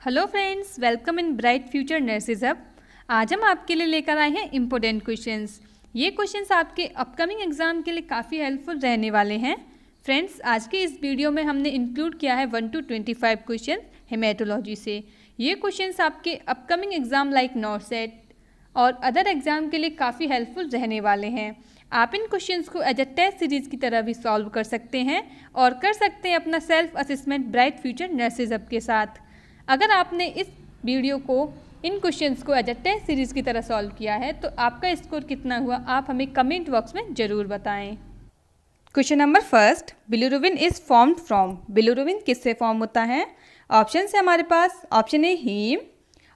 Hello friends, welcome in bright future nurses hub. आज हम आपके लिए लेकर आए हैं इम्पोर्टेंट क्वेश्चंस। ये क्वेश्चंस आपके अपकमिंग एग्जाम के लिए काफ़ी हेल्पफुल रहने वाले हैं। फ्रेंड्स, आज के इस वीडियो में हमने इंक्लूड किया है 1 to 25 क्वेश्चन हेमेटोलॉजी से। ये क्वेश्चंस आपके अपकमिंग एग्जाम लाइक नॉर्सेट और अदर एग्जाम के लिए काफ़ी हेल्पफुल रहने वाले हैं। आप इन क्वेश्चंस को एज अ टेस्ट सीरीज की तरह भी सॉल्व कर सकते हैं और कर सकते हैं अपना self assessment bright future nurses hub के साथ। अगर आपने इस वीडियो को इन क्वेश्चंस को एज अ टेस्ट सीरीज की तरह सॉल्व किया है तो आपका स्कोर कितना हुआ आप हमें कमेंट बॉक्स में ज़रूर बताएं। Question number first, bilirubin is formed from. Bilirubin किससे फॉर्म होता है? ऑप्शन है हमारे पास। Option A heme,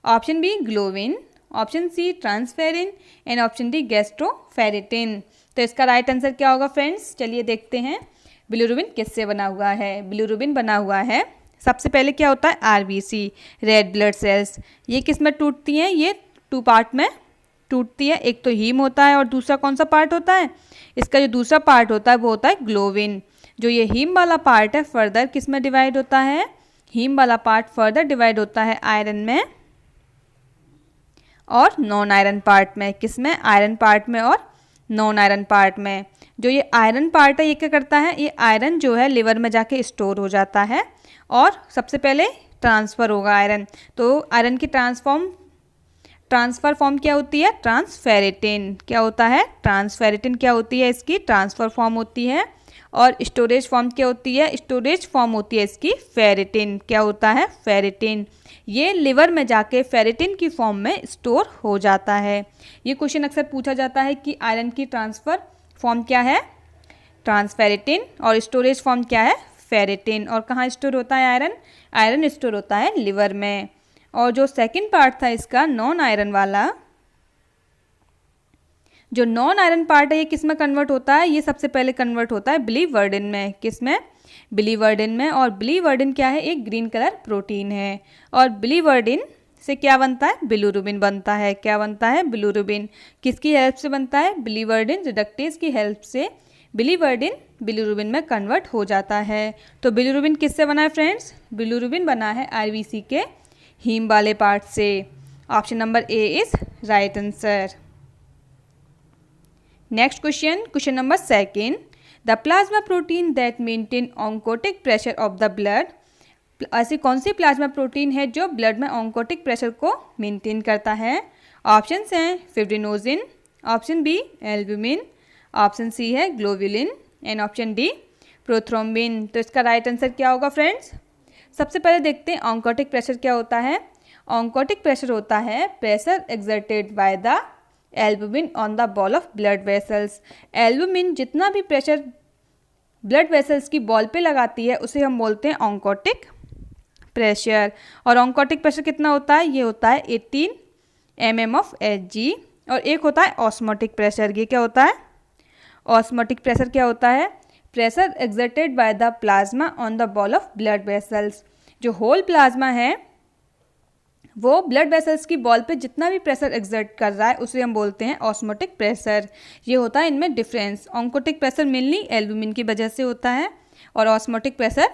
option B globin, option C transferrin and option D gastroferritin. तो इसका राइट आंसर क्या होगा फ्रेंड्स? चलिए देखते हैं बिलिरुबिन किससे बना हुआ है। बिलिरुबिन बना हुआ है, सबसे पहले क्या होता है? RBC, red blood cells. ये किस में टूटती हैं? ये 2 पार्ट में टूटती है। एक तो हीम होता है और दूसरा कौन सा पार्ट होता है? इसका जो दूसरा पार्ट होता है वो होता है ग्लोबिन। जो ये हीम वाला पार्ट है फर्दर किस में डिवाइड होता है? हीम वाला पार्ट फर्दर डिवाइड होता है आयरन में और नॉन आयरन पार्ट में। किस में? आयरन पार्ट में और नॉन आयरन पार्ट में। जो ये आयरन पार्ट है ये क्या करता है? ये आयरन जो है लिवर में जाके स्टोर हो जाता है और सबसे पहले ट्रांसफ़र होगा आयरन। तो आयरन की ट्रांसफ़र फॉर्म क्या होती है? ट्रांसफेरिटिन। क्या होता है? ट्रांसफेरिटिन क्या होती है? इसकी ट्रांसफ़र फॉर्म होती है। और स्टोरेज फॉर्म क्या होती है? स्टोरेज फॉर्म होती है इसकी फेरिटिन। क्या होता है? फेरिटिन। ये लिवर में जाके फेरिटिन की फॉर्म में स्टोर हो जाता है। ये क्वेश्चन अक्सर पूछा जाता है कि आयरन की ट्रांसफ़र फॉर्म क्या है? ट्रांसफेरिटिन। और स्टोरेज फॉर्म क्या है? फेरिटिन। और कहाँ स्टोर होता है आयरन? आयरन स्टोर होता है लिवर में। और जो सेकंड पार्ट था इसका नॉन आयरन वाला, जो नॉन आयरन पार्ट है ये किस में कन्वर्ट होता है? ये सबसे पहले कन्वर्ट होता है बिलीवर्डिन में। किस में? बिलीवर्डिन में। और बिलीवर्डिन क्या है? एक ग्रीन कलर प्रोटीन है। और बिलीवर्डिन से क्या बनता है? बिलिरुबिन बनता है। क्या बनता है? बिलिरुबिन। किसकी हेल्प से बनता है? बिलीवर्डिन रिडक्टेज की हेल्प से बिलीवर्डिन बिलिरुबिन में कन्वर्ट हो जाता है। तो बिलिरुबिन किससे बना है फ्रेंड्स? बिलिरुबिन बना है आरबीसी के हीम वाले पार्ट से। Option number A is right answer. Next question, question number second, the plasma protein that maintain oncotic pressure of the blood. ऐसी कौन सी प्लाज्मा प्रोटीन है जो ब्लड में ऑन्कोटिक प्रेशर को मेंटेन करता है? ऑप्शंस हैं fibrinogen, option B albumin, option C है globulin and option D prothrombin. तो इसका राइट आंसर क्या होगा फ्रेंड्स? सबसे पहले देखते हैं ऑन्कोटिक प्रेशर क्या होता है। ऑन्कोटिक प्रेशर होता है pressure exerted by the albumin on the ball of blood vessels. Albumin जितना भी प्रेशर ब्लड वेसल्स की बॉल पे लगाती है उसे हम बोलते हैं ऑन्कोटिक प्रेशर। और ऑन्कोटिक प्रेशर कितना होता है? ये होता है 18 mm ऑफ Hg। और एक होता है ऑस्मोटिक प्रेशर। ये क्या होता है? ऑस्मोटिक प्रेशर क्या होता है? Pressure exerted by the plasma on the ball of blood vessels. जो होल प्लाज्मा है वो ब्लड वेसल्स की बॉल पे जितना भी प्रेशर एक्सर्ट कर रहा है उसे हम बोलते हैं ऑस्मोटिक प्रेशर। ये होता है इनमें difference. Oncotic pressure mainly albumin की वजह से होता है और ऑस्मोटिक प्रेशर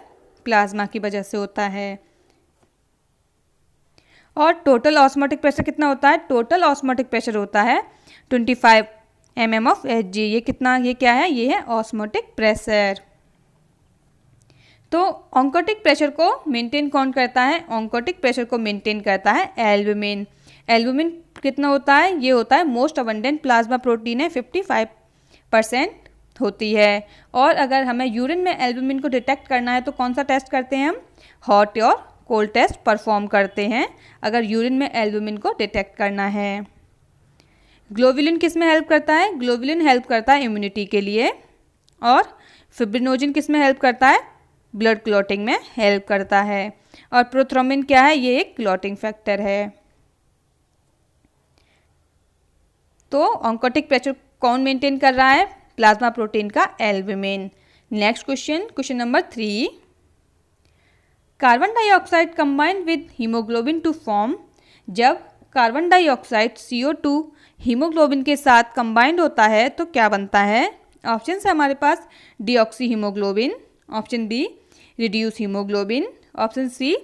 प्लाज्मा की वजह से होता है। और टोटल ऑस्मोटिक प्रेशर कितना होता है? टोटल ऑस्मोटिक प्रेशर होता है 25 mm ऑफ Hg। ये कितना? ये क्या है? ये है ऑस्मोटिक प्रेशर। तो ऑन्कोटिक प्रेशर को मेंटेन कौन करता है? ऑन्कोटिक प्रेशर को मेंटेन करता है एल्ब्यूमिन। एल्ब्यूमिन कितना होता है? ये होता है मोस्ट अबंडेंट प्लाज्मा प्रोटीन है, 55% होती है। और अगर हमें यूरिन में एल्ब्यूमिन को डिटेक्ट करना है तो कौन सा टेस्ट करते हैं हम? हॉट और कोल्ड टेस्ट परफॉर्म करते हैं अगर यूरिन में एल्ब्यूमिन को डिटेक्ट करना है। ग्लोबुलिन किस में हेल्प करता है? ग्लोबुलिन हेल्प करता है इम्यूनिटी के लिए। और फिब्रिनोजिन किस में हेल्प करता है? ब्लड क्लॉटिंग में हेल्प करता है। और प्रोथ्रोम्बिन क्या है? ये एक क्लॉटिंग फैक्टर है। तो ऑन्कोटिक प्रेशर कौन मेंटेन कर रहा है? प्लाज्मा प्रोटीन का albumin. Next question, question number 3, carbon dioxide combined with haemoglobin to form. जब कार्बन डाइऑक्साइड CO2 हीमोग्लोबिन के साथ कंबाइंड होता है तो क्या बनता है? ऑप्शन है हमारे पास deoxy haemoglobin, option B reduce haemoglobin, option C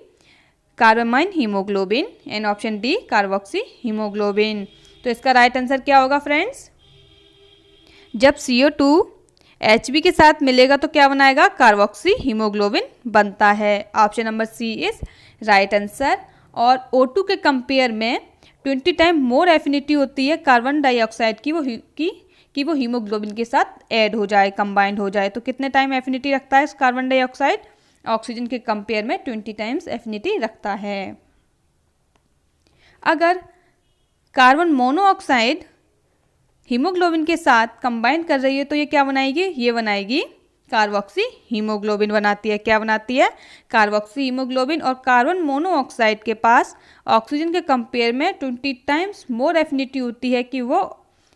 carbamino haemoglobin and option D carboxy haemoglobin. तो इसका राइट आंसर क्या होगा फ्रेंड्स? जब CO2 Hb के साथ मिलेगा तो क्या बनाएगा? कार्बोक्सी हीमोग्लोबिन बनता है। Option number C is right answer. और O2 के कंपेयर में 20 टाइम मोर एफिनिटी होती है कार्बन डाइऑक्साइड की वो हीमोग्लोबिन के साथ ऐड हो जाए, कंबाइंड हो जाए। तो कितने टाइम एफिनिटी रखता है कार्बन डाइऑक्साइड? ऑक्सीजन के कंपेयर में 20 टाइम्स एफिनिटी रखता है। अगर कार्बन मोनोऑक्साइड हीमोग्लोबिन के साथ कंबाइन कर रही है तो ये क्या बनाएगी? ये बनाएगी कार्बोक्सी हीमोग्लोबिन बनाती है। क्या बनाती है? Carboxy haemoglobin. और कार्बन मोनोऑक्साइड के पास ऑक्सीजन के कंपेयर में 20 टाइम्स मोर एफिनिटी होती है कि वो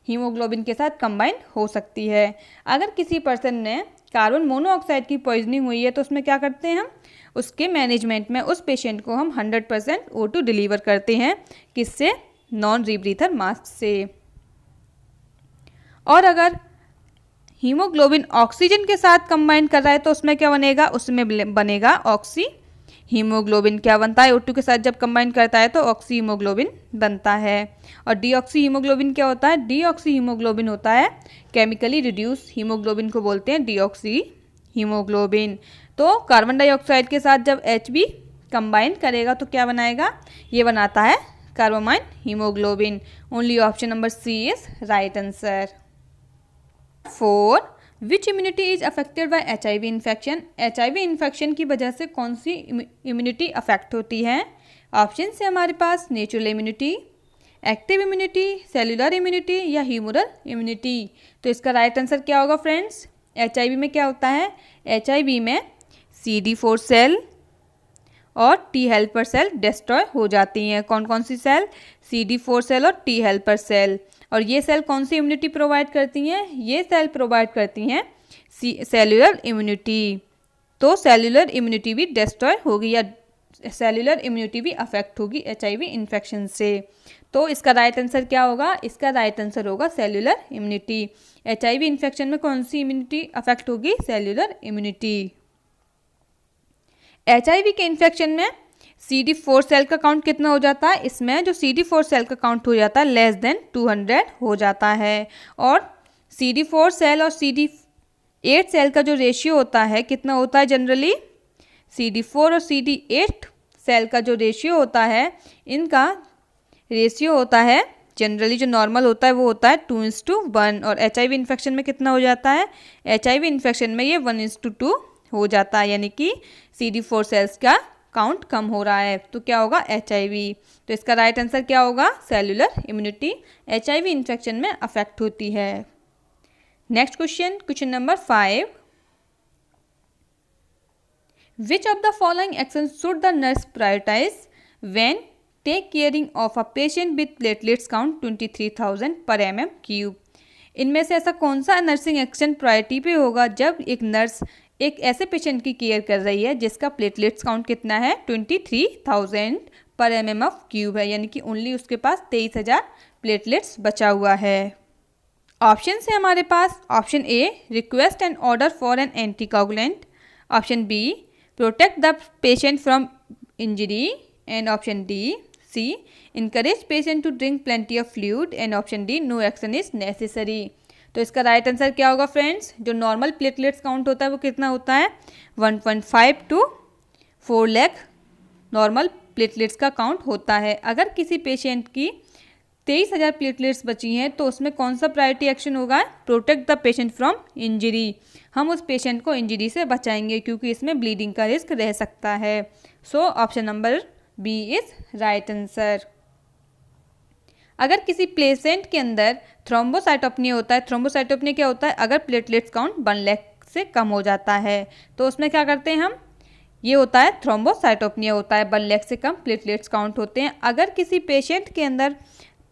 हीमोग्लोबिन के साथ कंबाइन हो सकती है। अगर किसी पर्सन ने कार्बन मोनोऑक्साइड की पॉइजनिंग हुई है तो उसमें क्या करते हैं हम? उसके मैनेजमेंट में उस पेशेंट को हम 100% O2 डिलीवर करते हैं। किससे? नॉन रीब्रीथर मास्क से। और अगर हीमोग्लोबिन ऑक्सीजन के साथ कंबाइन कर रहा है तो उसमें क्या बनेगा? उसमें बनेगा ऑक्सी हीमोग्लोबिन। क्या बनता है? O2 के साथ जब कंबाइन करता है तो ऑक्सी हीमोग्लोबिन बनता है। और डीऑक्सी हीमोग्लोबिन क्या होता है? डीऑक्सी हीमोग्लोबिन होता है केमिकली रिड्यूस हीमोग्लोबिन को बोलते हैं डीऑक्सी हीमोग्लोबिन। तो कार्बन डाइऑक्साइड के साथ जब Hb कंबाइन करेगा तो क्या बनाएगा? ये बनाता है carbamino haemoglobin. Only option number C is right answer. 4. Which immunity is affected by HIV infection? HIV infection की वजह से कौन सी इम्यूनिटी अफेक्ट होती है? ऑप्शन से हमारे पास natural immunity, active immunity, cellular immunity या ह्यूमरल इम्यूनिटी। तो इसका राइट आंसर क्या होगा फ्रेंड्स? HIV में क्या होता है? HIV में CD4 सेल और T हेल्पर सेल डिस्ट्रॉय हो जाती हैं। कौन कौन सी सेल? CD4 सेल और T हेल्पर सेल। और ये सेल कौन सी इम्यूनिटी प्रोवाइड करती हैं? ये सेल प्रोवाइड करती हैं सेलुलर इम्यूनिटी। तो सेलुलर इम्यूनिटी भी डिस्ट्रॉय होगी या सेलुलर इम्यूनिटी भी अफेक्ट होगी HIV इन्फेक्शन से। तो इसका राइट आंसर क्या होगा? इसका राइट आंसर होगा सेलुलर इम्यूनिटी। HIV इन्फेक्शन में कौन सी इम्यूनिटी अफेक्ट होगी? Cellular immunity. HIV के इन्फेक्शन में CD4 सेल का काउंट कितना हो जाता है? इसमें जो CD4 सेल का काउंट हो जाता है लेस देन 200 हो जाता है। और CD4 सेल और CD8 सेल का जो रेशियो होता है कितना होता है? जनरली CD4 और CD8 सेल का जो रेशियो होता है, इनका रेशियो होता है जनरली जो नॉर्मल होता है वो होता है 2:1। और HIV इन्फेक्शन में कितना हो जाता है? HIV इन्फेक्शन में ये 1:2 हो जाता है, यानी कि CD4 सेल्स का काउंट कम हो रहा है। तो क्या होगा? HIV। तो इसका राइट आंसर क्या होगा? सेलुलर इम्यूनिटी HIV इन्फेक्शन में अफेक्ट होती है। Next question, question number 5। Which of the following action should the nurse prioritise when take caring of a patient with platelets count 23,000 per mm³? इनमें से ऐसा कौन सा नर्सिंग एक्शन प्रायोरिटी पे होगा जब एक नर्स एक ऐसे पेशेंट की केयर कर रही है जिसका प्लेटलेट्स काउंट कितना है? 23,000 पर mm³ है, यानी कि ओनली उसके पास 23,000 प्लेटलेट्स बचा हुआ है। ऑप्शन है हमारे पास option A request and order for an anticoagulant, option B protect the patient from injury and option C encourage patient to drink plenty of fluid and option D no action is necessary। तो इसका right answer क्या होगा friends? जो normal platelets count होता है वो कितना होता है? 1.5 to 4 लाख नॉर्मल प्लेटलेट्स का काउंट होता है। अगर किसी पेशेंट की 23,000 प्लेटलेट्स बची हैं तो उसमें कौन सा प्रायोरिटी एक्शन होगा? Protect the patient from injury. हम उस पेशेंट को इंजरी से बचाएंगे क्योंकि इसमें ब्लीडिंग का रिस्क रह सकता है। So option number B is right answer. अगर किसी पेशेंट के अंदर थ्रोम्बोसाइटोपेनिया होता है, थ्रोम्बोसाइटोपेनिया क्या होता है? अगर प्लेटलेट्स काउंट 1 लाख से कम हो जाता है तो उसमें क्या करते हैं हम? ये होता है थ्रोम्बोसाइटोपेनिया होता है, 1 लाख से कम प्लेटलेट्स काउंट होते हैं। अगर किसी पेशेंट के अंदर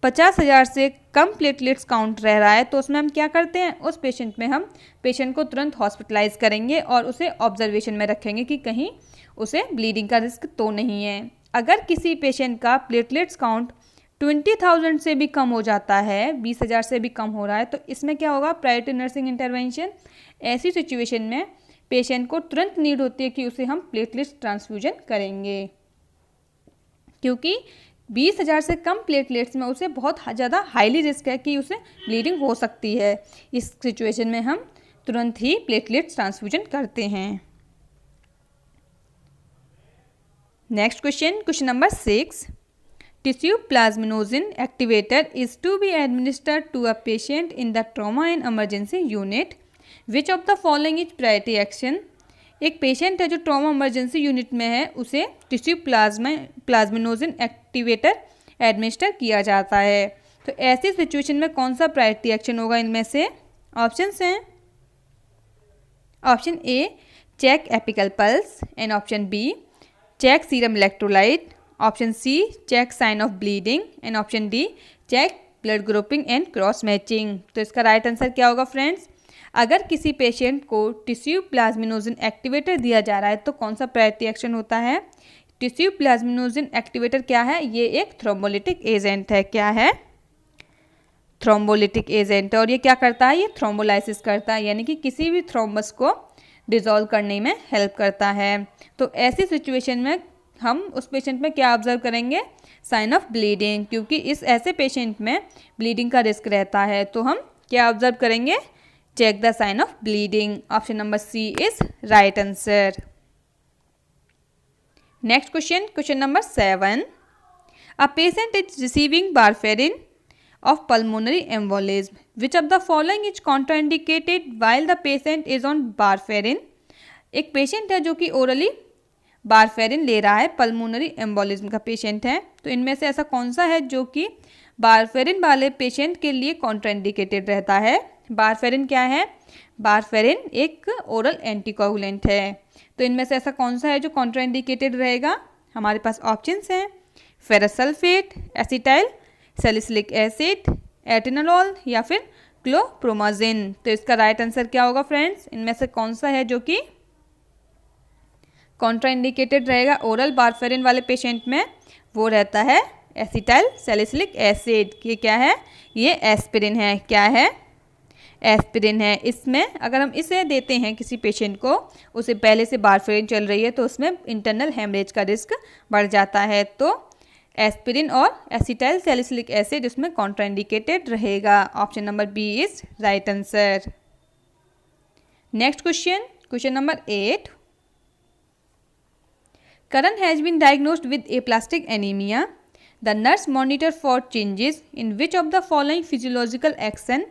50,000 से कम प्लेटलेट्स काउंट रह रहा है तो उसमें हम क्या करते हैं? उस पेशेंट में हम पेशेंट को तुरंत हॉस्पिटलाइज करेंगे और उसे ऑब्जर्वेशन में रखेंगे कि कहीं उसे ब्लीडिंग का रिस्क तो नहीं है। अगर किसी पेशेंट का प्लेटलेट्स काउंट 20,000 से भी कम हो जाता है, 20,000 से भी कम हो रहा है, तो इसमें क्या होगा? Priority nursing intervention. ऐसी सिचुएशन में पेशेंट को तुरंत नीड होती है कि उसे हम प्लेटलेट्स ट्रांसफ्यूजन करेंगे। क्योंकि 20,000 से कम प्लेटलेट्स में उसे बहुत ज़्यादा हाईली रिस्क है कि उसे ब्लीडिंग हो सकती है। इस सिचुएशन में हम तुरंत ही प्लेटलेट्स ट्रांसफ्यूजन करते हैं। Next question number 6। Tissue plasminogen activator is to be administered to a patient in the trauma and emergency unit. Which of the following is priority action? एक पेशेंट है जो ट्रॉमा इमरजेंसी यूनिट में है, उसे tissue plasminogen activator administer किया जाता है। तो ऐसी सिचुएशन में कौन सा प्रायोरिटी एक्शन होगा? इनमें से ऑप्शंस हैं। Option A check apical pulse and option B check serum electrolyte, option C check sign of bleeding and option D check blood grouping and cross matching. तो इसका राइट आंसर क्या होगा friends? अगर किसी पेशेंट को tissue plasminogen activator दिया जा रहा है तो कौन सा प्रायोरिटी एक्शन होता है? टिश्यू प्लाज्मिनोजन एक्टिवेटर क्या है? ये एक थ्रोम्बोलिटिक एजेंट है। क्या है? थ्रोम्बोलिटिक एजेंट है। और ये क्या करता है? ये थ्रोम्बोलाइसिस करता है, यानी कि किसी भी थ्रोम्बस को डिसॉल्व करने में हेल्प करता है। तो ऐसी सिचुएशन में हम उस पेशेंट में क्या ऑब्जर्व करेंगे? साइन ऑफ ब्लीडिंग, क्योंकि इस ऐसे पेशेंट में ब्लीडिंग का रिस्क रहता है। तो हम क्या ऑब्जर्व करेंगे? Check the sign of bleeding. Option number C is right answer. Next question number 7। A patient is receiving warfarin of pulmonary embolism. Which of the following is contraindicated while the patient is on warfarin? एक patient है जो कि orally warfarin ले रहा है, pulmonary embolism का patient है। तो इनमें से ऐसा कौन सा है जो कि वारफेरिन वाले पेशेंट के लिए कॉन्ट्राइंडिकेटेड रहता है? वारफेरिन क्या है? वारफेरिन एक ओरल एंटीकोगुलेंट है। तो इनमें से ऐसा कौन सा है जो कॉन्ट्राइंडिकेटेड रहेगा? हमारे पास ऑप्शंस हैं ferrous sulphate, acetyl salicylic acid, atenolol या फिर क्लोप्रोमाजिन। तो इसका राइट आंसर क्या होगा फ्रेंड्स? इनमें से कौन सा है जो कि कॉन्ट्राइंडिकेटेड रहेगा ओरल वारफेरिन वाले पेशेंट में? वो रहता है एसिटाइल सैलिसिलिक एसिड। ये क्या है? ये एस्पिरिन है। क्या है? एस्पिरिन है। इसमें अगर हम इसे देते हैं किसी पेशेंट को, उसे पहले से वारफेरिन चल रही है, तो उसमें इंटरनल हेमरेज का रिस्क बढ़ जाता है। तो एस्पिरिन और एसिटाइल सैलिसिलिक एसिड इसमें कॉन्ट्राइंडिकेटेड रहेगा। Option number B is right answer. Next question number 8। Karan has been diagnosed with aplastic anemia. The nurse monitor for changes in which of the following physiological action?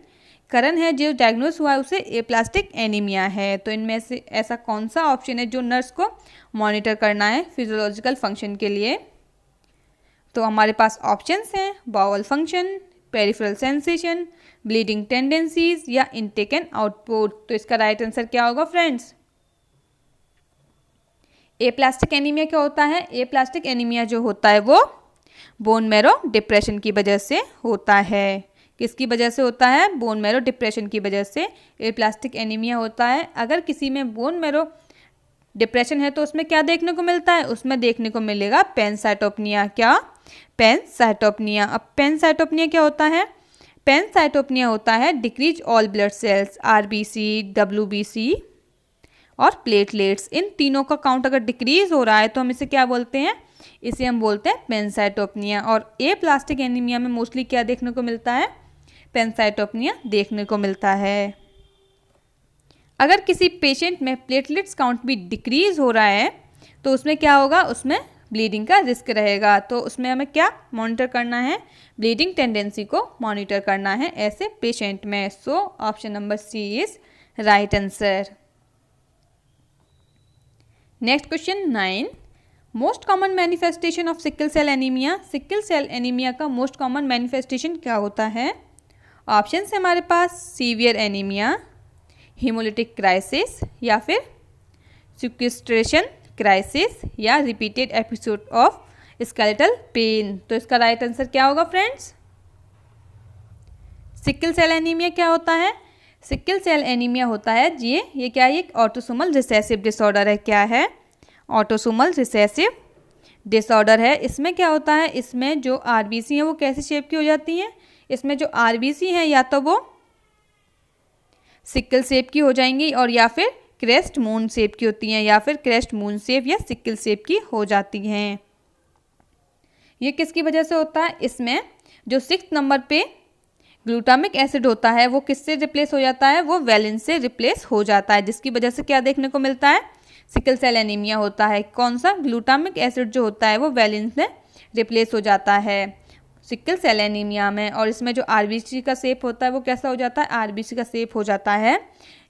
करण है जो diagnose हुआ है उसे aplastic anaemia है। तो इनमें से ऐसा कौन सा ऑप्शन है जो नर्स को मॉनिटर करना है फिजियोलॉजिकल फंक्शन के लिए? तो हमारे पास ऑप्शंस हैं bowel function, peripheral sensation, bleeding tendencies या इनटेक एंड आउटपुट। तो इसका राइट आंसर क्या होगा फ्रेंड्स? एप्लास्टिक एनीमिया क्या होता है? एप्लास्टिक एनीमिया जो होता है वो बोन मैरो डिप्रेशन की वजह से होता है। किसकी वजह से होता है? बोन मैरो डिप्रेशन की वजह से एप्लास्टिक एनीमिया होता है। अगर किसी में बोन मैरो डिप्रेशन है तो उसमें क्या देखने को मिलता है? उसमें देखने को मिलेगा पैनसाइटोपनिया। क्या? पैनसाइटोपनिया। अब पैनसाइटोपनिया क्या होता है? पैनसाइटोपनिया होता है decrease all blood cells, RBC, WBC और प्लेटलेट्स। इन तीनों का काउंट अगर डिक्रीज हो रहा है तो हम इसे क्या बोलते हैं? इसे हम बोलते हैं पैनसाइटोपनिया। और एप्लास्टिक एनीमिया में मोस्टली क्या देखने को मिलता है? पैनसाइटोपनिया देखने को मिलता है। अगर किसी पेशेंट में प्लेटलेट्स काउंट भी डिक्रीज हो रहा है तो उसमें क्या होगा? उसमें ब्लीडिंग का रिस्क रहेगा। तो उसमें हमें क्या मॉनिटर करना है? ब्लीडिंग टेंडेंसी को मॉनिटर करना है ऐसे पेशेंट में। So option number C is right answer. Next question 9। Most common manifestation of sickle cell anaemia. Sickle cell anaemia का मोस्ट कॉमन मैनिफेस्टेशन क्या होता है? ऑप्शन है हमारे पास सीवियर एनीमिया, हीमोलिटिक क्राइसिस या फिर सिक्वेस्ट्रेशन क्राइसिस या repeated episode of skeletal pain. तो इसका राइट आंसर क्या होगा फ्रेंड्स? सिकल सेल एनीमिया क्या होता है? सिकल सेल एनीमिया होता है ये क्या है? एक ऑटोसोमल रिसेसिव डिसऑर्डर है। क्या है? ऑटोसोमल रिसेसिव डिसऑर्डर है। इसमें क्या होता है? इसमें जो आरबीसी हैं वो कैसी शेप की हो जाती हैं? इसमें जो आरबीसी हैं या तो वो सिकल शेप की हो जाएंगी और या फिर क्रेस्ट मून शेप की होती हैं, या फिर क्रेस्ट मून शेप या सिकल शेप की हो जाती हैं। ये किसकी वजह से होता है, इसमें जो 6 नंबर पे ग्लूटामिक एसिड होता है वो किससे रिप्लेस हो जाता है, वो वैलिन से रिप्लेस हो जाता है, जिसकी वजह से क्या देखने को मिलता है, सिकल सेल एनीमिया होता है। कौन सा, ग्लूटामिक एसिड जो होता है वो वैलिन से रिप्लेस हो जाता है सिकल सेल एनीमिया में। और इसमें जो आरबीसी का शेप होता है वो कैसा हो जाता है, आरबीसी का शेप हो जाता है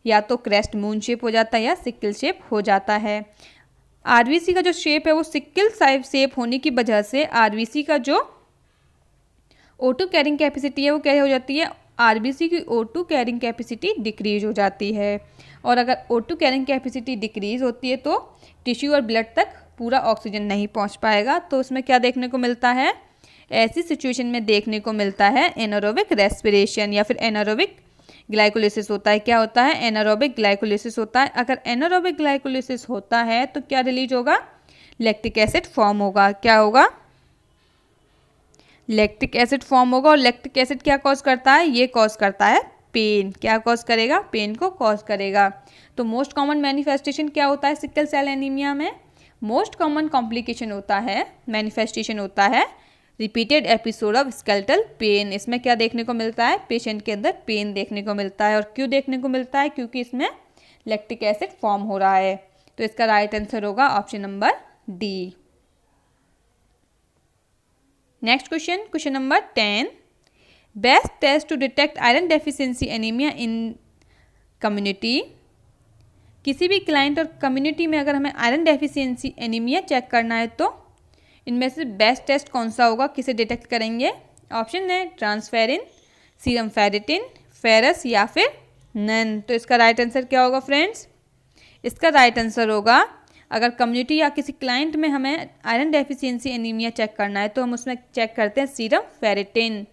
या तो क्रेस्ट मून शेप हो जाता है या सिकल शेप हो जाता है। आरबीसी का जो शेप है वो सिकल शेप होने की वजह से आरबीसी का जो O2 कैरिंग कैपेसिटी है वो क्या हो जाती है, आरबीसी की O2 कैरिंग कैपेसिटी डिक्रीज हो जाती है। और अगर O2 कैरिंग कैपेसिटी डिक्रीज होती है तो टिश्यू और ब्लड तक पूरा ऑक्सीजन नहीं पहुंच पाएगा। तो उसमें क्या देखने को मिलता है, ऐसी सिचुएशन में देखने को मिलता है एनारोबिक रेस्पिरेशन या फिर एनारोबिक ग्लाइकोलिसिस होता है। क्या होता है, एनारोबिक ग्लाइकोलिसिस होता है। अगर एनारोबिक ग्लाइकोलिसिस होता है तो क्या रिलीज होगा, लैक्टिक एसिड फॉर्म होगा। क्या होगा, लैक्टिक एसिड फॉर्म होगा। और लैक्टिक एसिड क्या कॉज करता है, ये कॉज करता है पेन। क्या कॉज करेगा, पेन को कॉज करेगा। तो मोस्ट कॉमन मैनिफेस्टेशन क्या होता है सिकल सेल एनीमिया में, मोस्ट कॉमन कॉम्प्लिकेशन होता है, मैनिफेस्टेशन होता है repeated episode of skeletal pain. इसमें क्या देखने को मिलता है, पेशेंट के अंदर पेन देखने को मिलता है। और क्यों देखने को मिलता है, क्योंकि इसमें लैक्टिक एसिड फॉर्म हो रहा है। तो इसका राइट आंसर होगा option number D. Next question, question number 10, best test to detect iron deficiency anaemia in community. किसी भी क्लाइंट और कम्युनिटी में अगर हमें आयरन डेफिशिएंसी एनीमिया चेक करना है तो इनमें से बेस्ट टेस्ट कौन सा होगा, किसे डिटेक्ट करेंगे। ऑप्शन है ट्रांसफेरिन, सीरम फेरिटिन, फेरस या फिर नन। तो इसका राइट आंसर क्या होगा फ्रेंड्स, इसका राइट आंसर होगा, अगर कम्युनिटी या किसी क्लाइंट में हमें आयरन डेफिशिएंसी एनीमिया चेक करना है तो हम उसमें चेक करते हैं सीरम फेरिटिन।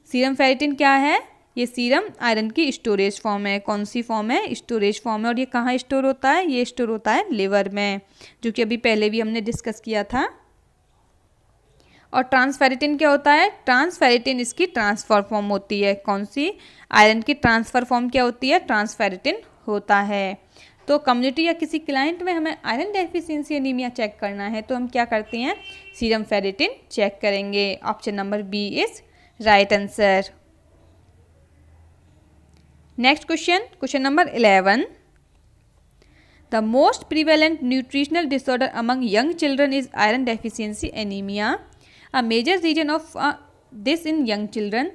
सीरम फेरिटिन क्या है, ये सीरम आयरन की स्टोरेज फॉर्म है। कौन सी फॉर्म है, स्टोरेज फॉर्म है। और ये कहाँ स्टोर होता है, ये स्टोर होता है लिवर में, जो कि अभी पहले भी हमने डिस्कस किया था। और ट्रांसफेरिटिन क्या होता है, ट्रांसफेरिटिन इसकी ट्रांसफर फॉर्म होती है। कौन सी, आयरन की ट्रांसफर फॉर्म क्या होती है, ट्रांसफेरिटिन होता है। तो कम्युनिटी या किसी क्लाइंट में हमें आयरन डेफिशिएंसी एनीमिया चेक करना है तो हम क्या करते हैं, सीरम फेरिटिन चेक करेंगे। Option number B is right answer. Next question, question number 11, the most prevalent nutritional disorder among young children is iron deficiency anaemia. A major reason of this in young children.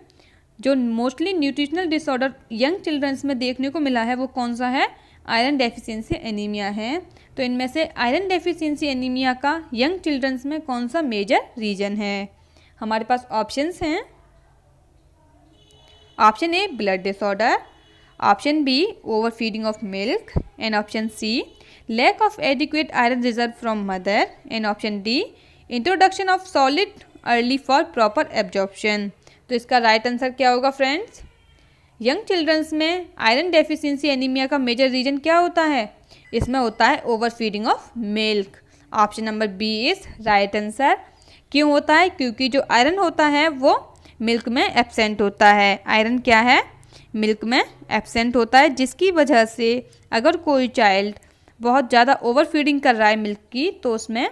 जो mostly nutritional disorder young childrens में देखने को मिला है वो कौन सा है, आयरन डेफिशिएंसी एनीमिया है। तो इनमें से आयरन डेफिशिएंसी एनीमिया का यंग चिल्ड्रंस में कौन सा मेजर रीजन है। हमारे पास ऑप्शंस हैं, option A blood disorder, option B over feeding of milk, and option C lack of adequate iron reserve from mother, and option D introduction of solid early for proper absorption. तो इसका right answer क्या होगा friends, young childrens में iron deficiency anaemia का major reason क्या होता है, इसमें होता है over feeding of milk. Option number B is right answer. क्यों होता है, क्योंकि जो आयरन होता है वो मिल्क में एब्सेंट होता है। आयरन क्या है, मिल्क में एब्सेंट होता है, जिसकी वजह से अगर कोई चाइल्ड बहुत ज़्यादा ओवर फीडिंग कर रहा है मिल्क की तो उसमें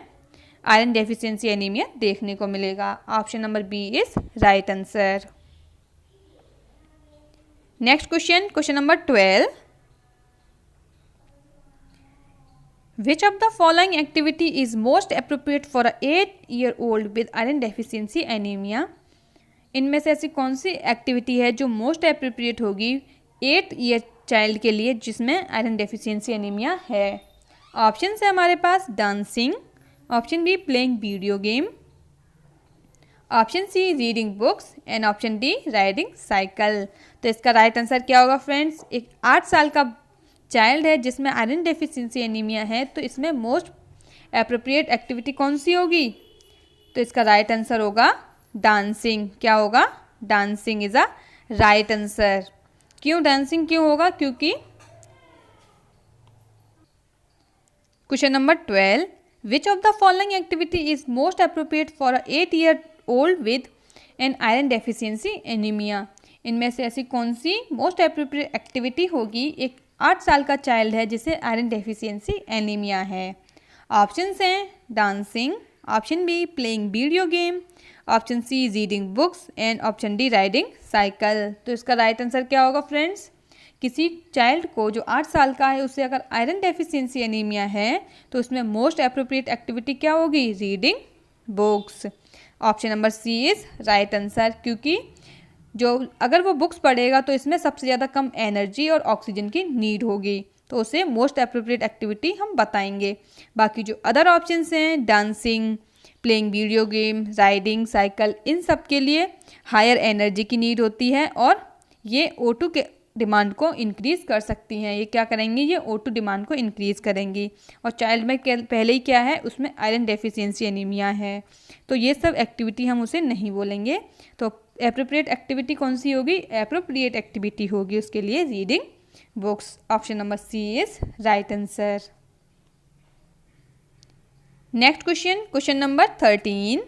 आयरन डेफिशिएंसी एनीमिया देखने को मिलेगा। Option number B is right answer. Next question, question number 12, which of the following activity is most appropriate for a 8-year-old with iron deficiency anaemia. इनमें से ऐसी कौन सी एक्टिविटी है जो मोस्ट अप्रोप्रिएट होगी 8 ईयर चाइल्ड के लिए जिसमें आयरन डेफिशिएंसी एनीमिया है। ऑप्शन है हमारे पास dancing, option B playing video game, option C reading books, and option D riding cycle. तो इसका राइट आंसर क्या होगा फ्रेंड्स, एक 8 साल का चाइल्ड है जिसमें आयरन डेफिशिएंसी एनीमिया है तो इसमें मोस्ट एप्रोप्रिएट एक्टिविटी कौन सी होगी, तो इसका राइट आंसर होगा डांसिंग। क्या होगा, dancing is a right answer. क्यों डांसिंग क्यों होगा, क्योंकि question number 12, which of the following activity is most appropriate for a 8-year-old with an iron deficiency anaemia. इनमें से ऐसी कौन सी मोस्ट एप्रोप्रिएट एक्टिविटी होगी एक 8 साल का चाइल्ड है जिसे आयरन डेफिशिएंसी एनीमिया है। ऑप्शंस हैं dancing, option B playing video game, option C reading books and option D riding cycle. तो इसका राइट आंसर क्या होगा फ्रेंड्स? किसी चाइल्ड को जो 8 साल का है उसे अगर आयरन डेफिशिएंसी एनीमिया है तो उसमें मोस्ट अप्रोप्रिएट एक्टिविटी क्या होगी? Reading books. Option number C is right answer, क्योंकि जो अगर वो बुक्स पढ़ेगा तो इसमें सबसे ज़्यादा कम एनर्जी और ऑक्सीजन की नीड होगी, तो उसे मोस्ट अप्रोप्रिएट एक्टिविटी हम बताएंगे। बाकी जो अदर ऑप्शंस हैं dancing, playing video game, riding cycle, इन सब के लिए हायर एनर्जी की नीड होती है और ये O2 के डिमांड को इंक्रीज़ कर सकती हैं। ये क्या करेंगी? ये O2 डिमांड को इंक्रीज़ करेंगी। और चाइल्ड में पहले ही क्या है? उसमें आयरन डेफिशिएंसी एनीमिया है, तो ये सब एक्टिविटी हम उसे नहीं बोलेंगे। तो एप्रोप्रिएट एक्टिविटी कौन सी होगी? एप्रोप्रिएट एक्टिविटी होगी उसके लिए reading books. Option number C is right answer. Next question number 13,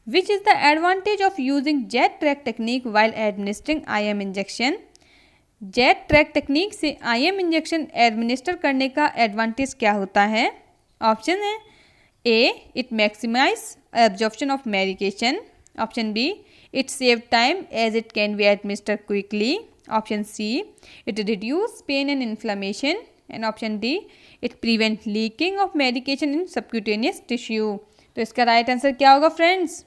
which is the advantage of using jet track technique while administering IM injection? Z track technique से IM injection administer करने का advantage क्या होता है? Option है A it maximise absorption of medication, option B it save time as it can be administer quickly, option C it reduce pain and inflammation and option D it prevent leaking of medication in subcutaneous tissue. तो इसका right answer क्या होगा friends?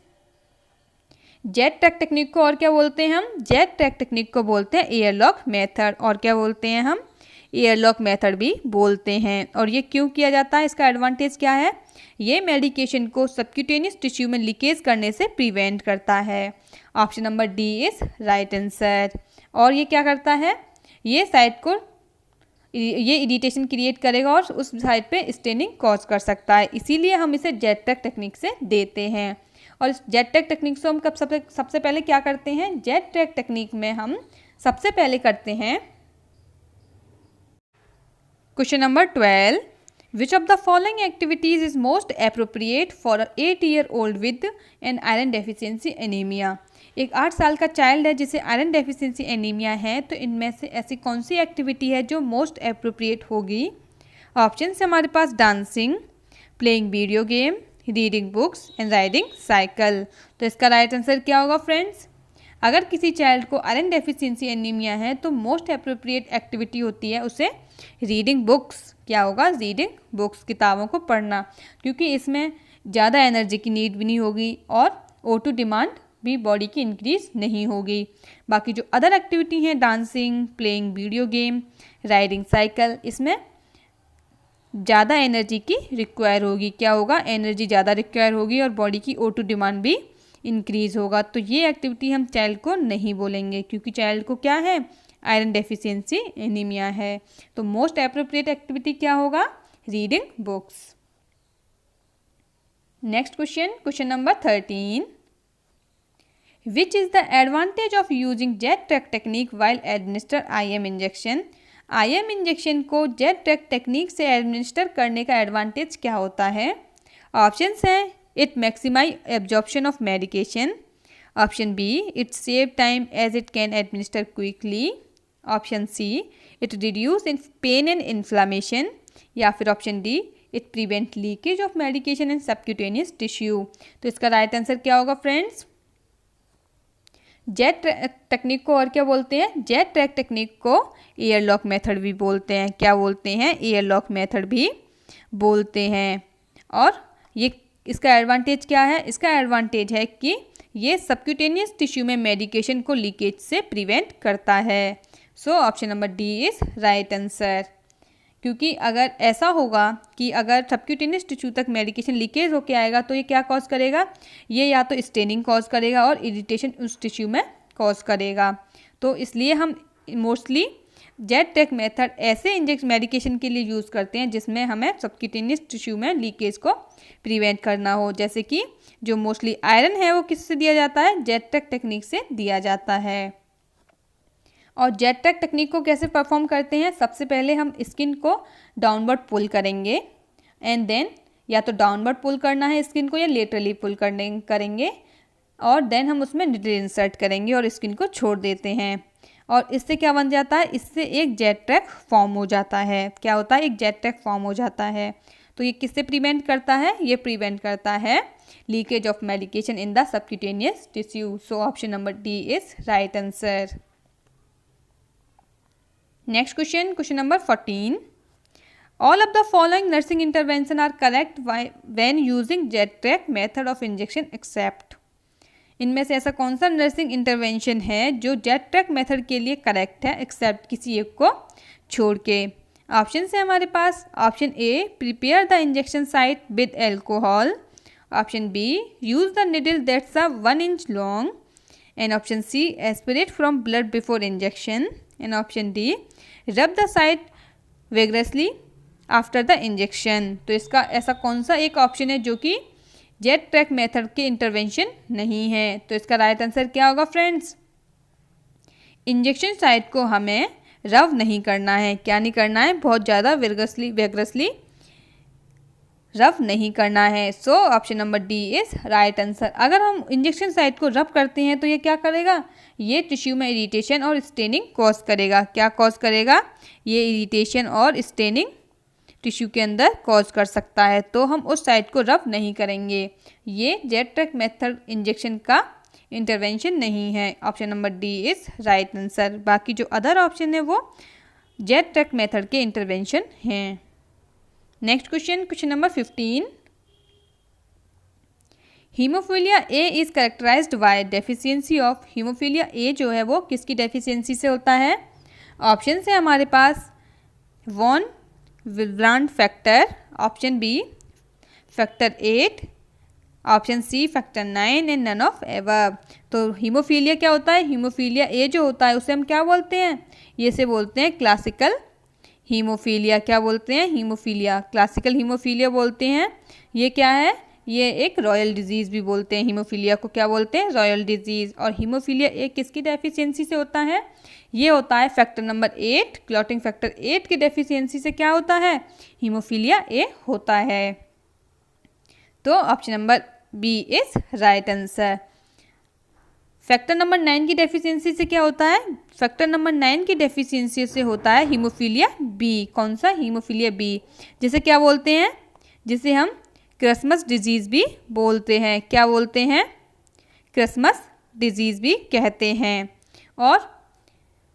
Jet track technique को और क्या बोलते हैं हम? जेट ट्रैक टेक्निक को बोलते हैं एयरलॉक मेथड, और क्या बोलते हैं हम? एयरलॉक मेथड भी बोलते हैं। और ये क्यों किया जाता है? इसका एडवांटेज क्या है? ये मेडिकेशन को सबक्यूटेनियस टिश्यू में लीकेज करने से प्रिवेंट करता है। Option number D is right answer. और ये क्या करता है? ये साइट को ये इरिटेशन क्रिएट करेगा और उस साइट पे स्टेनिंग कॉज कर सकता है, इसीलिए हम इसे जेट ट्रैक टेक्निक से देते हैं। और इस जेट ट्रैक टेक्निक से हम कब सबसे पहले क्या करते हैं? जेट ट्रैक टेक्निक में हम सबसे पहले करते हैं question number 12, which of the following activities is most appropriate for 8 year old with an iron deficiency anaemia? एक 8 साल का चाइल्ड है जिसे आयरन डेफिशिएंसी एनीमिया है, तो इनमें से ऐसी कौन सी एक्टिविटी है जो मोस्ट अप्रोप्रिएट होगी? ऑप्शन से हमारे पास dancing, playing video game, reading books and riding cycle. तो इसका राइट आंसर क्या होगा फ्रेंड्स? अगर किसी चाइल्ड को आयरन डेफिशिएंसी एनीमिया है तो मोस्ट अप्रोप्रिएट एक्टिविटी होती है उसे रीडिंग बुक्स। क्या होगा? रीडिंग बुक्स, किताबों को पढ़ना, क्योंकि इसमें ज़्यादा एनर्जी की नीड भी नहीं होगी और O2 डिमांड भी बॉडी की इंक्रीज नहीं होगी। बाकी जो अदर एक्टिविटी हैं dancing, playing video game, riding cycle, इसमें ज़्यादा एनर्जी की रिक्वायर होगी। क्या होगा? एनर्जी ज़्यादा रिक्वायर होगी और बॉडी की O2 डिमांड भी इंक्रीज होगा। तो ये एक्टिविटी हम चाइल्ड को नहीं बोलेंगे, क्योंकि चाइल्ड को क्या है? आयरन डेफिशिएंसी एनीमिया है। तो मोस्ट अप्रोप्रिएट एक्टिविटी क्या होगा? Reading books. Next question number 13, which is the advantage of using jet track technique while administer IM injection? IM injection को जेट ट्रैक टेक्निक से एडमिनिस्टर करने का एडवांटेज क्या होता है? ऑप्शंस हैं it maximise absorption of medication, option B it save time as it can administer quickly, option C it reduce in pain and inflammation, या फिर option D it prevent leakage of medication in subcutaneous tissue. तो इसका right answer क्या होगा friends? Jet technique को और क्या बोलते हैं? जेट ट्रैक टेक्निक को एयरलॉक मेथड भी बोलते हैं। क्या बोलते हैं? एयरलॉक मेथड भी बोलते हैं। और ये इसका एडवांटेज क्या है? इसका एडवांटेज है कि ये सबक्यूटेनियस टिश्यू में मेडिकेशन को लीकेज से प्रिवेंट करता है। So option number D is right answer, क्योंकि अगर ऐसा होगा कि अगर सबक्यूटेनियस टिश्यू तक मेडिकेशन लीकेज होके आएगा तो ये क्या कॉज करेगा? ये या तो स्टेनिंग कॉज करेगा और इरिटेशन उस टिश्यू में कॉज करेगा। तो इसलिए हम मोस्टली जेट ट्रैक मेथड ऐसे इंजेक्शन मेडिकेशन के लिए यूज़ करते हैं जिसमें हमें सबक्यूटेनियस टिश्यू में लीकेज को प्रिवेंट करना हो। जैसे कि जो मोस्टली आयरन है वो किससे दिया जाता है? जेट ट्रैक टेक्निक से दिया जाता है। और जेट ट्रैक टेक्निक को कैसे परफॉर्म करते हैं? सबसे पहले हम स्किन को डाउनवर्ड पुल करेंगे एंड देन या तो डाउनवर्ड पुल करना है स्किन को या लेटरली पुल करेंगे और देन हम उसमें निडल इंसर्ट करेंगे और स्किन को छोड़ देते हैं। और इससे क्या बन जाता है? इससे एक जेट ट्रैक फॉर्म हो जाता है। क्या होता है? एक जेट ट्रैक फॉर्म हो जाता है। तो ये किससे प्रिवेंट करता है? ये प्रिवेंट करता है leakage of medication in the subcutaneous tissue. So option number D is right answer. Next question, question number 14। All of the following nursing intervention are correct when using JET-TRAC method of injection except। इनमें से ऐसा कौन सा nursing intervention है जो JET-TRAC method के लिए correct है एक्सेप्ट किसी एक को छोड़ के? ऑप्शन है हमारे पास, option A prepare the injection site with alcohol, option B use the needle that's 1 inch long, and option C aspirate from blood before injection, and option D rub the site vigorously after the injection. तो इसका ऐसा कौन सा एक option है जो कि JET-TRAC method के इंटरवेंशन नहीं है? तो इसका राइट आंसर क्या होगा फ्रेंड्स? इंजेक्शन साइट को हमें रब नहीं करना है। क्या नहीं करना है? बहुत ज़्यादा वेगरसली रब नहीं करना है। So option number D is right answer. अगर हम इंजेक्शन साइट को रब करते हैं तो ये क्या करेगा? ये टिश्यू में इरिटेशन और स्टेनिंग कॉज करेगा। क्या कॉज करेगा? ये इरिटेशन और स्टेनिंग टिश्यू के अंदर कॉज कर सकता है, तो हम उस साइट को रब नहीं करेंगे। ये JET-TRAC मेथड इंजेक्शन का इंटरवेंशन नहीं है। Option number D is right answer. बाकी जो अदर ऑप्शन है वो JET-TRAC मेथड के इंटरवेंशन हैं। Next question, question number 15। Haemophilia A is characterised by deficiency of. Haemophilia A जो है वो किसकी डेफिशिएंसी से होता है? ऑप्शन है हमारे पास von Willebrand factor, option B factor 8, option C factor 9 and none of above. तो हीमोफीलिया क्या होता है? हीमोफीलिया ए जो होता है उसे हम क्या बोलते हैं? ये से बोलते हैं क्लासिकल हीमोफीलिया। क्या बोलते हैं? हीमोफीलिया, क्लासिकल हीमोफीलिया बोलते हैं। ये क्या है? ये एक रॉयल डिजीज़ भी बोलते हैं। हीमोफीलिया को क्या बोलते हैं? Royal disease. और हीमोफीलिया ए किसकी डेफिशिएंसी से होता है? ये होता है फैक्टर नंबर 8, क्लॉटिंग फैक्टर 8 की डेफिशिएंसी से क्या होता है? हीमोफीलिया ए होता है। तो option number B is right answer. Factor number 9 की डेफिशिएंसी से क्या होता है? फैक्टर नंबर 9 की डेफिशिएंसी से होता है हीमोफीलिया बी। कौन सा? हीमोफीलिया बी, जिसे क्या बोलते हैं? जिसे हम क्रिसमस डिजीज़ भी बोलते हैं। क्या बोलते हैं? क्रिसमस डिजीज़ भी कहते हैं। और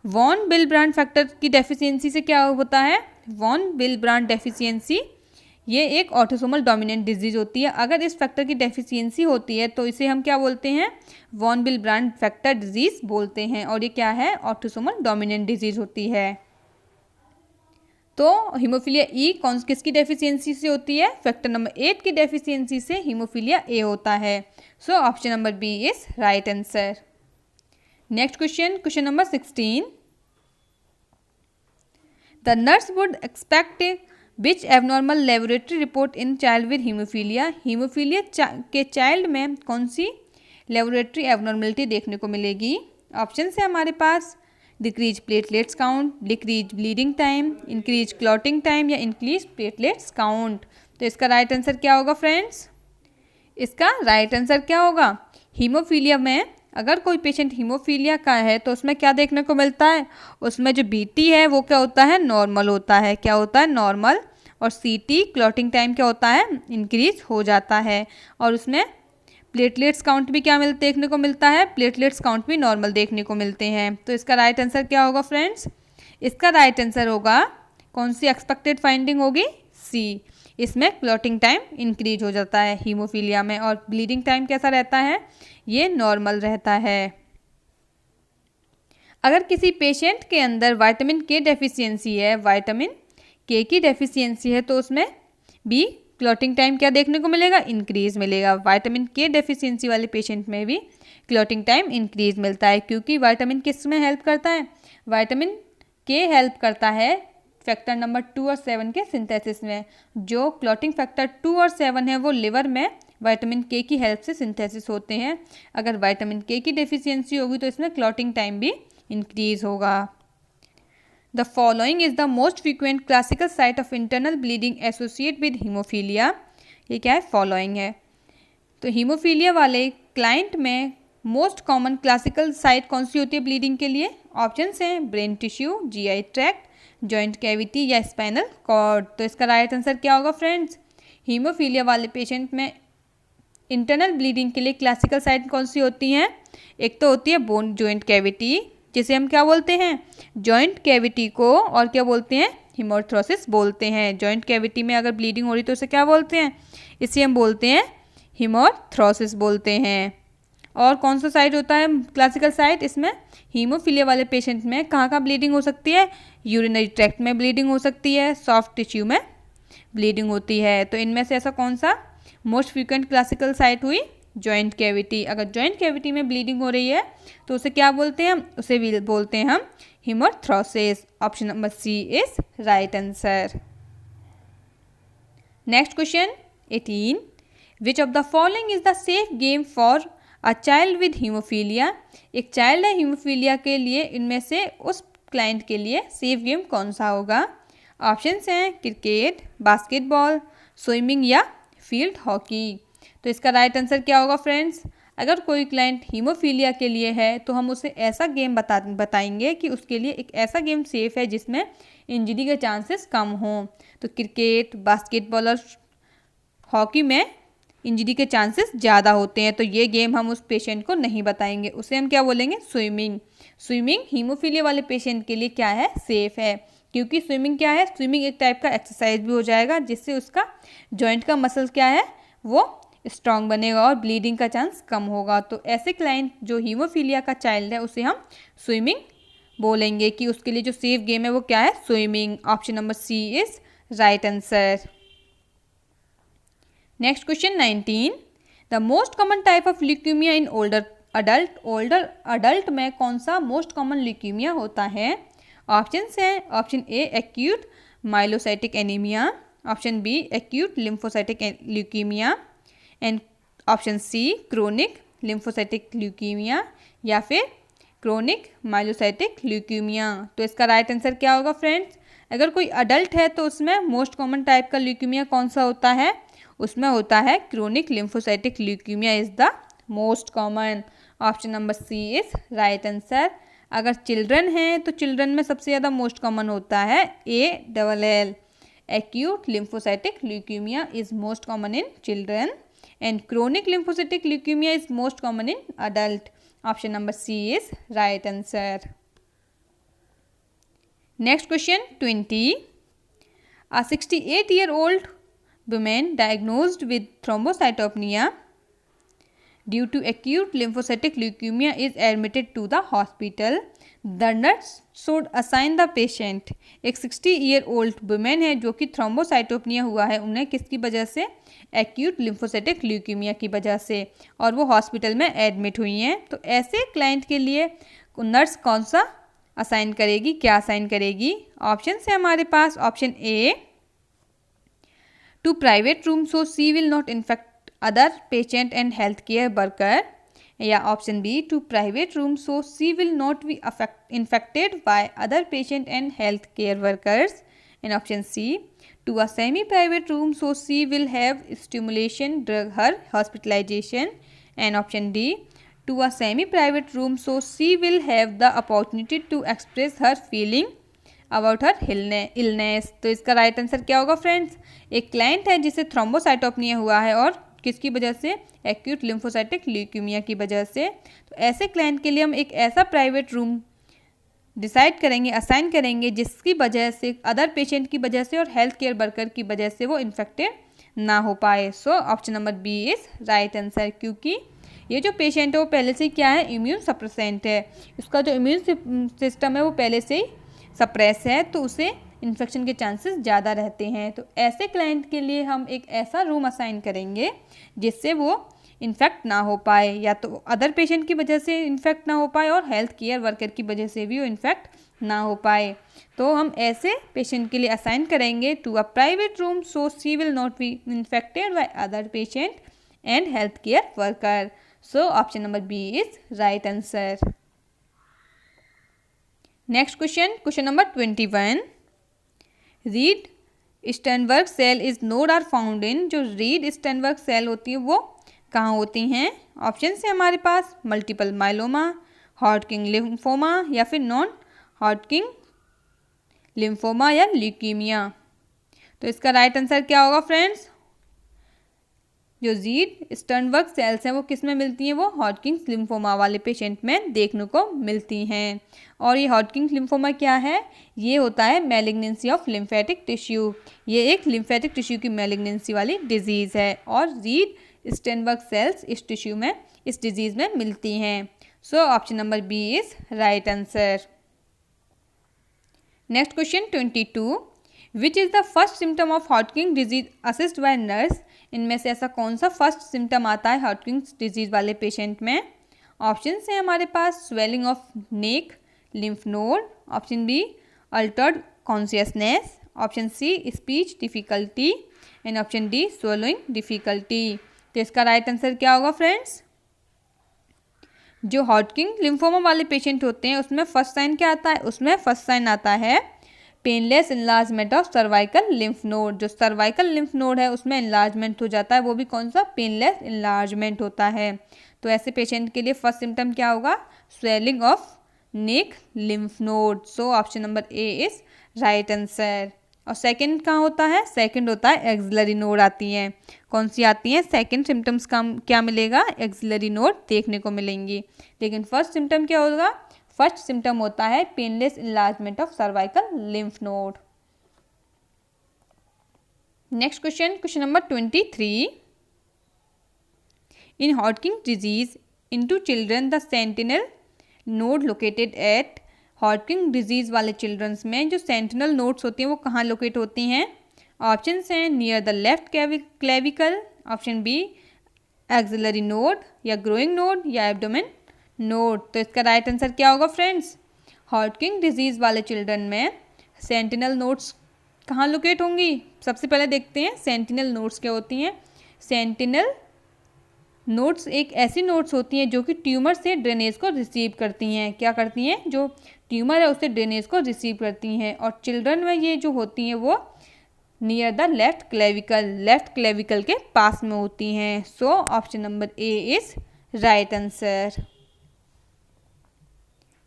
वॉन विल्ब्रांड फैक्टर की डेफिशिएंसी से क्या होता है? वॉन विल्ब्रांड डेफिशिएंसी ये एक ऑटोसोमल डोमिनेंट डिजीज़ होती है। अगर इस फैक्टर की डेफिशिएंसी होती है तो इसे हम क्या बोलते हैं? वॉन विल्ब्रांड फैक्टर डिजीज़ बोलते हैं। और ये क्या है? ऑटोसोमल डोमिनेंट डिजीज़ होती है। तो हीमोफीलिया ई किसकी डेफिशिएंसी से होती है? फैक्टर नंबर 8 की डेफिशिएंसी से हीमोफीलिया ए होता है। So option number B is right answer. Next question, question number 16। The nurse would expect which abnormal laboratory report in child with haemophilia. Haemophilia के child में कौन सी लेबोरेटरी एबनॉर्मलिटी देखने को मिलेगी? ऑप्शन है हमारे पास decrease platelets count, decrease bleeding time, increase clotting time या इंक्रीज प्लेटलेट्स काउंट। तो इसका राइट आंसर क्या होगा फ्रेंड्स? इसका राइट आंसर क्या होगा? हीमोफीलिया में अगर कोई पेशेंट हीमोफीलिया का है तो उसमें क्या देखने को मिलता है? उसमें जो बीटी है वो क्या होता है? नॉर्मल होता है। क्या होता है? नॉर्मल। और सीटी क्लॉटिंग टाइम क्या होता है? इंक्रीज हो जाता है। और उसमें प्लेटलेट्स काउंट भी क्या देखने को मिलता है? प्लेटलेट्स काउंट भी नॉर्मल देखने को मिलते हैं। तो इसका राइट आंसर क्या होगा फ्रेंड्स? इसका राइट आंसर होगा, कौन सी एक्सपेक्टेड फाइंडिंग होगी? सी। इसमें क्लॉटिंग टाइम इंक्रीज हो जाता है हीमोफीलिया में। और ब्लीडिंग टाइम कैसा रहता है? ये नॉर्मल रहता है। अगर किसी पेशेंट के अंदर विटामिन के डेफिशिएंसी है, विटामिन के की डेफिशिएंसी है, तो उसमें भी क्लॉटिंग टाइम क्या देखने को मिलेगा? इंक्रीज मिलेगा। विटामिन के डेफिशिएंसी वाले पेशेंट में भी क्लॉटिंग टाइम इंक्रीज मिलता है, क्योंकि विटामिन किस में हेल्प करता है? विटामिन के हेल्प करता है फैक्टर नंबर 2 और 7 के सिंथेसिस में। जो क्लॉटिंग फैक्टर 2 और 7 है वो लिवर में विटामिन के की हेल्प से सिंथेसिस होते हैं। अगर विटामिन के की डेफिशिएंसी होगी तो इसमें क्लॉटिंग टाइम भी इंक्रीज होगा। The following is the most frequent classical site of internal bleeding associate with haemophilia. ये क्या है? फॉलोइंग है। तो हीमोफीलिया वाले क्लाइंट में मोस्ट कॉमन क्लासिकल साइट कौन सी होती है ब्लीडिंग के लिए? ऑप्शन हैं brain tissue, GI tract, joint cavity या स्पाइनल कॉर्ड। तो इसका राइट आंसर क्या होगा फ्रेंड्स? हीमोफीलिया वाले पेशेंट में इंटरनल ब्लीडिंग के लिए क्लासिकल साइट कौन सी होती हैं? एक तो होती है बोन जॉइंट कैविटी, जिसे हम क्या बोलते हैं? जॉइंट कैविटी को और क्या बोलते हैं? हीमोथ्रोसिस बोलते हैं। जॉइंट कैविटी में अगर ब्लीडिंग हो रही तो उसे क्या बोलते हैं? इसे हम बोलते हैं हीमोथ्रोसिस बोलते हैं। और कौन सा साइट होता है क्लासिकल साइट? इसमें हीमोफीलिया वाले पेशेंट में कहाँ कहाँ ब्लीडिंग हो सकती है? यूरिनरी ट्रैक्ट में ब्लीडिंग हो सकती है, सॉफ्ट टिश्यू में ब्लीडिंग होती है। तो इनमें से ऐसा कौन सा मोस्ट फ्रीक्वेंट क्लासिकल साइट हुई? Joint cavity. अगर जॉइंट कैविटी में ब्लीडिंग हो रही है तो उसे क्या बोलते हैं? उसे बोलते हैं हम haemarthrosis. Option number C is right answer. Next question 18, which of the following is the safe game for a child with haemophilia? एक चाइल्ड है हीमोफीलिया के लिए, इनमें से उस क्लाइंट के लिए सेफ गेम कौन सा होगा? ऑप्शंस हैं क्रिकेट, बास्केटबॉल, स्विमिंग या फील्ड हॉकी। तो इसका राइट आंसर क्या होगा फ्रेंड्स? अगर कोई क्लाइंट हीमोफीलिया के लिए है तो हम उसे ऐसा गेम बताएंगे कि उसके लिए एक ऐसा गेम सेफ है जिसमें इंजरी के चांसेस कम हों। तो क्रिकेट, बास्केटबॉल और हॉकी में इंजरी के चांसेस ज़्यादा होते हैं, तो ये गेम हम उस पेशेंट को नहीं बताएंगे। उसे हम क्या बोलेंगे? स्विमिंग। स्विमिंग हीमोफीलिया वाले पेशेंट के लिए क्या है? सेफ है, क्योंकि स्विमिंग क्या है? स्विमिंग एक टाइप का एक्सरसाइज भी हो जाएगा, जिससे उसका जॉइंट का मसल क्या है? वो स्ट्रांग बनेगा और ब्लीडिंग का चांस कम होगा। तो ऐसे क्लाइंट जो हीमोफीलिया का चाइल्ड है उसे हम स्विमिंग बोलेंगे कि उसके लिए जो सेफ गेम है वो क्या है? Swimming. Option number C is right answer. Next question 19, the most common type of leukaemia in older adult. Older adult में कौन सा मोस्ट कॉमन ल्यूकीमिया होता है? ऑप्शंस हैं option A acute myelocytic anaemia, option B acute lymphocytic leukaemia, and option C chronic lymphocytic leukaemia या फिर chronic माइलोसाइटिक leukaemia. तो इसका राइट आंसर क्या होगा फ्रेंड्स? अगर कोई अडल्ट है तो उसमें मोस्ट कॉमन टाइप का ल्यूकीमिया कौन सा होता है? उसमें होता है chronic lymphocytic leukaemia is the most common. Option number C is right answer. अगर चिल्ड्रन हैं तो चिल्ड्रन में सबसे ज़्यादा मोस्ट कॉमन होता है ALL, acute lymphocytic leukaemia is most common in children and chronic lymphocytic leukemia is most common in adult. Option number C is right answer. Next question 20, a 68-year-old woman diagnosed with thrombocytopenia due to acute lymphocytic leukemia is admitted to the hospital. The nurse should assign the patient. एक 60-year-old woman है जो कि थ्रोम्बोसाइटोपनिया हुआ है उन्हें किसकी वजह से? एक्यूट लिम्फोसाइटिक ल्यूकीमिया की वजह से, और वो हॉस्पिटल में एडमिट हुई हैं। तो ऐसे क्लाइंट के लिए नर्स कौन सा असाइन करेगी? क्या असाइन करेगी? ऑप्शन है हमारे पास option A to private room so she will not infect other patient and health care worker, या option B to private room so she will not be infected by other patient and health care workers, and option C to a semi-private room so she will have stimulation drug her hospitalization, and option D to a semi-private room so she will have the opportunity to express her feeling about her illness. तो इसका right answer क्या होगा friends? एक client है जिसे थ्रोम्बोसाइटोपनिया हुआ है और किसकी वजह से? एक्यूट लिम्फोसाइटिक ल्यूकीमिया की वजह से। तो ऐसे क्लाइंट के लिए हम एक ऐसा प्राइवेट रूम डिसाइड करेंगे, असाइन करेंगे जिसकी वजह से अदर पेशेंट की वजह से और हेल्थ केयर वर्कर की वजह से वो इन्फेक्टेड ना हो पाए। So option number B is right answer, क्योंकि ये जो पेशेंट है वो पहले से ही क्या है? इम्यून सप्रेसेंट है, उसका जो इम्यून सिस्टम है वो पहले से ही सप्रेस है, तो उसे इन्फेक्शन के चांसेस ज़्यादा रहते हैं। तो ऐसे क्लाइंट के लिए हम एक ऐसा रूम असाइन करेंगे जिससे वो इन्फेक्ट ना हो पाए, या तो अदर पेशेंट की वजह से इन्फेक्ट ना हो पाए और हेल्थ केयर वर्कर की वजह से भी वो इन्फेक्ट ना हो पाए। तो हम ऐसे पेशेंट के लिए असाइन करेंगे to a private room so she will not be infected by other patient and health care worker. So option number B is right answer. Next question number 21, Reed Sternberg cell is node are found in. जो Reed Sternberg cell होती है वो कहाँ होती हैं? Option है हमारे पास multiple myeloma, हॉटकिन lymphoma या फिर नॉन हॉटकिन लिम्फोमा या ल्यूकीमिया। तो इसका राइट आंसर क्या होगा फ्रेंड्स? जो रीड स्टर्नबर्ग सेल्स हैं वो किस में मिलती हैं, वो हॉटकिंस लिम्फोमा वाले पेशेंट में देखने को मिलती हैं। और ये हॉटकिंस लिम्फोमा क्या है, ये होता है मैलिग्नेंसी ऑफ लिम्फेटिक टिश्यू। ये एक लिम्फेटिक टिश्यू की मैलिग्नेंसी वाली डिजीज़ है और रीड स्टर्नबर्ग सेल्स इस टिश्यू में, इस डिजीज़ में मिलती हैं। So option number B is right answer. Next question 22, which is the first symptom of Hodgkin's disease assessed by nurse. इनमें से ऐसा कौन सा फर्स्ट सिम्टम आता है हॉटकिंस डिजीज वाले पेशेंट में। ऑप्शन है हमारे पास swelling of neck, lymph node, option B Altered consciousness, option C speech difficulty and option D swallowing difficulty. तो इसका राइट आंसर क्या होगा फ्रेंड्स। जो हॉटकिंस लिम्फोमा वाले पेशेंट होते हैं उसमें फर्स्ट साइन क्या आता है, उसमें फर्स्ट साइन आता है painless enlargement of cervical lymph node. जो सर्वाइकल लिम्फ नोड है उसमें इनलार्जमेंट हो जाता है, वो भी कौन सा, पेनलेस इनलार्जमेंट होता है। तो ऐसे पेशेंट के लिए फर्स्ट सिम्टम क्या होगा, swelling of neck lymph node. So option number A is right answer. और सेकंड कहाँ होता है, सेकंड होता है एक्सिलरी नोड आती हैं। कौन सी आती हैं, सेकंड सिम्टम्स का क्या मिलेगा, एक्सिलरी नोड देखने को मिलेंगी। लेकिन फर्स्ट सिम्टम क्या होगा, फर्स्ट सिम्टम होता है painless enlargement of cervical lymph node. Next question, question number 23, in Hodgkin's disease into children the sentinel node located at. Hodgkin's disease वाले चिल्ड्रंस में जो सेंटिनल नोड्स होती हैं वो कहाँ लोकेट होती हैं। ऑप्शन हैं near the left clavicle, option B axillary node या ग्रोइंग नोड या एब्डोमेन नोड। तो इसका राइट आंसर क्या होगा फ्रेंड्स। हॉटकिंस डिजीज वाले चिल्ड्रन में सेंटिनल नोड्स कहाँ लोकेट होंगी। सबसे पहले देखते हैं सेंटिनल नोड्स क्या होती हैं। सेंटिनल नोड्स एक ऐसी नोड्स होती हैं जो कि ट्यूमर से ड्रेनेज को रिसीव करती हैं। क्या करती हैं, जो ट्यूमर है उससे ड्रेनेज को रिसीव करती हैं। और चिल्ड्रन में ये जो होती हैं वो नियर द लेफ्ट क्लेविकल के पास में होती हैं। So option number A is right answer.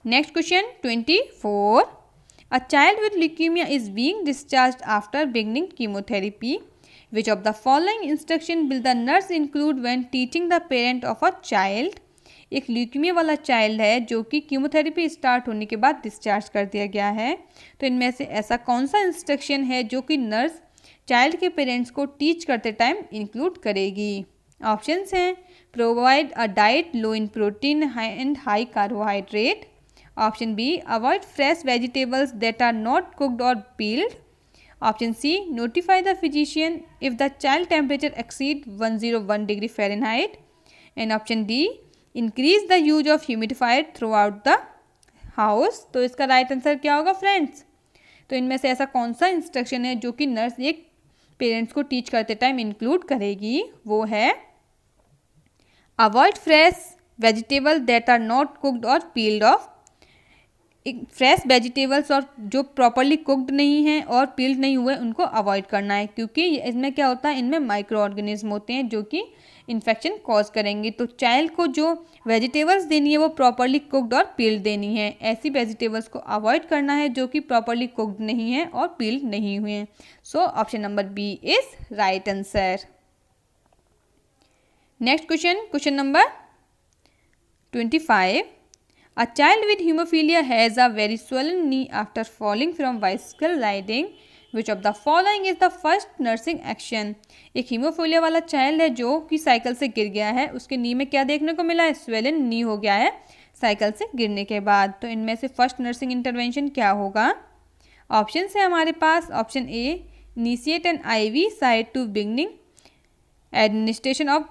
Next question 24, a child with leukaemia is being discharged after beginning chemotherapy. Which of the following instruction will the nurse include when teaching the parent of a child? एक leukaemia वाला child है जो कि chemotherapy start होने के बाद discharge कर दिया गया है। तो इनमें से ऐसा कौन सा इंस्ट्रक्शन है जो कि नर्स चाइल्ड के पेरेंट्स को टीच करते टाइम इंक्लूड करेगी। ऑप्शंस हैं provide a diet low in protein and high carbohydrate, option B avoid fresh vegetables that are not cooked और peeled, option C notify the physician if the child temperature exceed 101 degree Fahrenheit, and option D increase the use of humidifier throughout the house। तो इसका right answer क्या होगा friends. तो इनमें से ऐसा कौन सा इंस्ट्रक्शन है जो कि नर्स एक पेरेंट्स को टीच करते टाइम इंक्लूड करेगी, वो है avoid fresh vegetable that are not cooked और पील्ड ऑफ। फ्रेश वेजिटेबल्स और जो प्रॉपरली कुक्ड नहीं हैं और पील्ड नहीं हुए उनको अवॉइड करना है, क्योंकि इसमें क्या होता है, इनमें माइक्रो ऑर्गेनिज्म होते हैं जो कि इन्फेक्शन कॉज करेंगे। तो चाइल्ड को जो वेजिटेबल्स देनी है वो प्रॉपरली कुक्ड और पील्ड देनी है। ऐसी वेजिटेबल्स को अवॉइड करना है जो कि प्रॉपरली कुक्ड नहीं है और पील्ड नहीं हुए हैं। So option number B is right answer. Next question, question number 25, a child with hemophilia has a very swollen knee after falling from bicycle riding. Which of the following is the first nursing action? एक haemophilia वाला child है जो कि cycle से गिर गया है, उसके नी में क्या देखने को मिला है, स्वेलन नी हो गया है साइकिल से गिरने के बाद। तो इनमें से फर्स्ट नर्सिंग इंटरवेंशन क्या होगा। ऑप्शन है हमारे पास, option A initiate an IV site to beginning administration of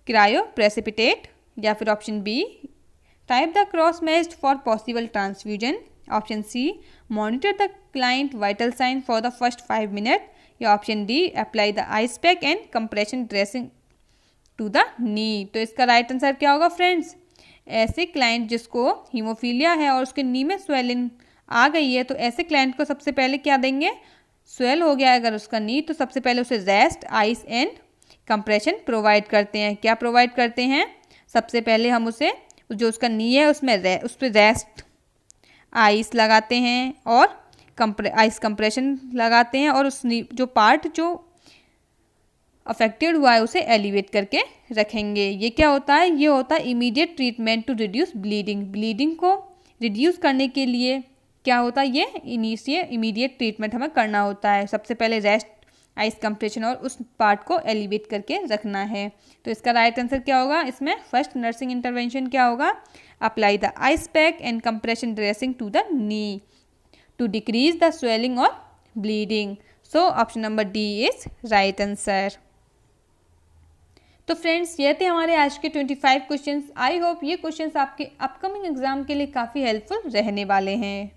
cryoprecipitate, या फिर option B type the cross matched for possible transfusion, option C monitor the client vital sign for the first 5 minute, या option D apply the ice pack and compression dressing to the knee. तो इसका right answer क्या होगा friends. ऐसे client जिसको haemophilia है और उसके नी में स्वेलिंग आ गई है, तो ऐसे क्लाइंट को सबसे पहले क्या देंगे, स्वेल हो गया है अगर उसका नी, तो सबसे पहले उसे rest, ice and compression provide करते हैं। क्या प्रोवाइड करते हैं, सबसे पहले हम उसे जो उसका नी है उसमें उस पर रेस्ट आइस लगाते हैं और आइस कंप्रेशन लगाते हैं, और उस नी जो पार्ट जो अफेक्टेड हुआ है उसे एलिवेट करके रखेंगे। ये क्या होता है? ये होता है immediate treatment to reduce bleeding. Bleeding को रिड्यूस करने के लिए क्या होता है? ये इमीडिएट ट्रीटमेंट हमें करना होता है। सबसे पहले रेस्ट, आइस कंप्रेशन और उस पार्ट को एलिवेट करके रखना है। तो इसका राइट आंसर क्या होगा? इसमें फर्स्ट नर्सिंग इंटरवेंशन क्या होगा? Apply the ice pack and compression dressing to the knee to decrease the swelling और bleeding. So option number D is right answer. तो फ्रेंड्स, ये थे हमारे आज के 25 क्वेश्चंस। आई होप ये क्वेश्चंस आपके अपकमिंग एग्जाम के लिए काफ़ी हेल्पफुल रहने वाले हैं।